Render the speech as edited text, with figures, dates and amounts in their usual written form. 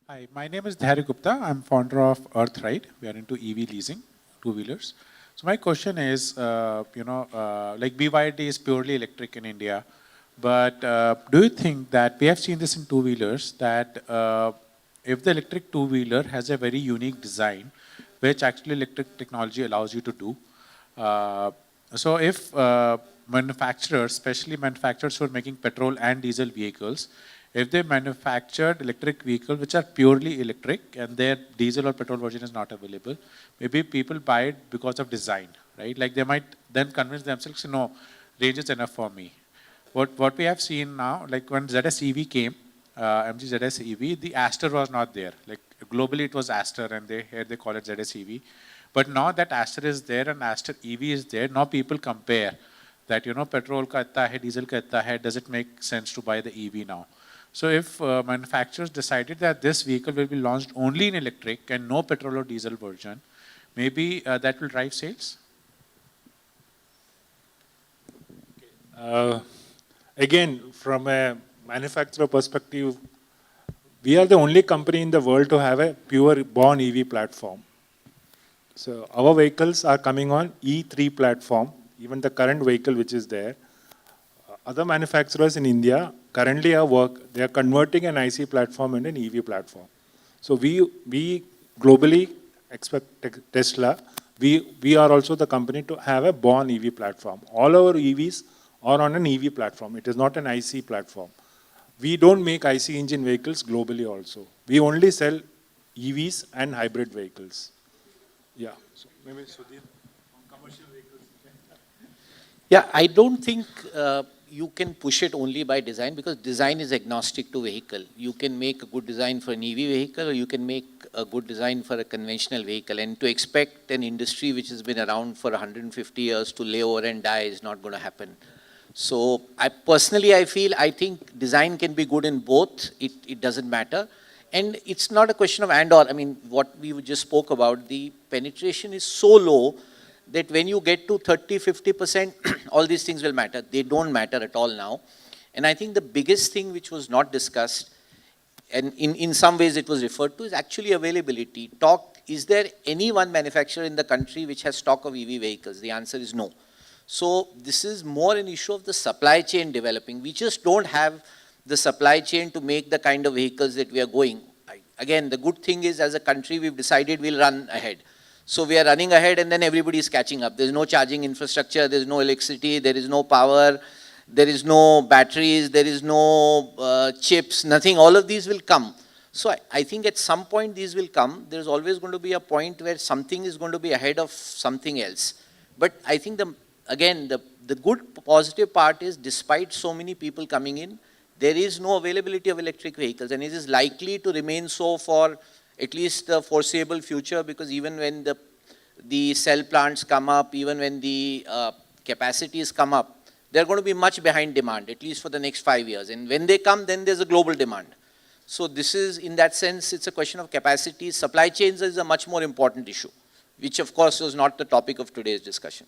Hi, my name is Dhari Gupta. I'm founder of Earthride. We are into EV leasing, two-wheelers. So my question is, like BYD is purely electric in India, but do you think that we have seen this in two-wheelers that if the electric two-wheeler has a very unique design, which actually electric technology allows you to do, uh, so if manufacturers, especially manufacturers who are making petrol and diesel vehicles, if they manufactured electric vehicles which are purely electric and their diesel or petrol version is not available, maybe people buy it because of design, right? Like they might then convince themselves, no, range is enough for me. What we have seen now, like when ZS EV came, MG ZS EV, the Aster was not there. Like globally it was Aster and here they call it ZS EV. But now that Aster is there and Aster EV is there, now people compare that, petrol ka itta hai, diesel ka itta hai, does it make sense to buy the EV now? So if manufacturers decided that this vehicle will be launched only in electric and no petrol or diesel version, maybe that will drive sales? Again, from a manufacturer perspective, we are the only company in the world to have a pure born EV platform. So our vehicles are coming on E3 platform, even the current vehicle which is there. Other manufacturers in India currently they are converting an IC platform into an EV platform. So we globally expect Tesla, we are also the company to have a born EV platform. All our EVs are on an EV platform. It is not an IC platform. We don't make IC engine vehicles globally also. We only sell EVs and hybrid vehicles. Yeah. So maybe Sudhir, on commercial vehicles. Yeah, I don't think you can push it only by design because design is agnostic to vehicle. You can make a good design for an EV vehicle or you can make a good design for a conventional vehicle. And to expect an industry which has been around for 150 years to lay over and die is not going to happen. So I think design can be good in both. It doesn't matter. And it's not a question of and or. I mean, what we just spoke about, the penetration is so low that when you get to 30, 50%, all these things will matter. They don't matter at all now. And I think the biggest thing which was not discussed, and in some ways it was referred to, is actually availability. Is there any one manufacturer in the country which has stock of EV vehicles? The answer is no. So this is more an issue of the supply chain developing. We just don't have the supply chain to make the kind of vehicles that we are going. Again, the good thing is as a country, we've decided we'll run ahead. So we are running ahead and then everybody is catching up. There's no charging infrastructure, there's no electricity, there is no power, there is no batteries, there is no chips, nothing. All of these will come. So I think at some point these will come. There's always going to be a point where something is going to be ahead of something else. But I think the good positive part is despite so many people coming in, there is no availability of electric vehicles and it is likely to remain so for at least the foreseeable future, because even when the cell plants come up, even when the capacities come up, they're going to be much behind demand, at least for the next 5 years. And when they come, then there's a global demand. So this is, in that sense, it's a question of capacity. Supply chains is a much more important issue, which of course was not the topic of today's discussion.